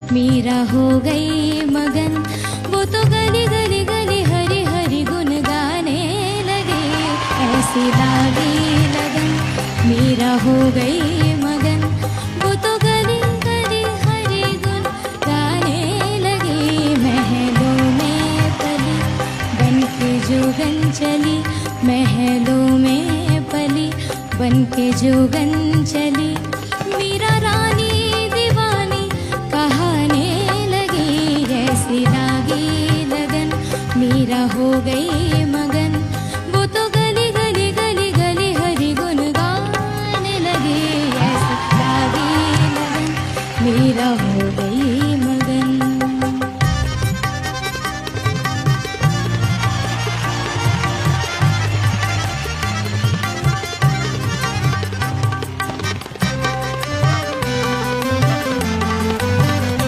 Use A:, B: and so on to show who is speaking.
A: मीरा हो गई मगन, वो तो गली गली गली हरी हरी गुन गाने लगे। ऐसी लागी लगन, मीरा हो गई मगन, वो तो गली गली हरी गुन गाने लगी। महलों में पली बन के जोगन चली, महलों में पली बन के जोगन चली। मीरा रानी दीवानी कहाने लगी, ऐसी लागी लगन, मीरा हो गई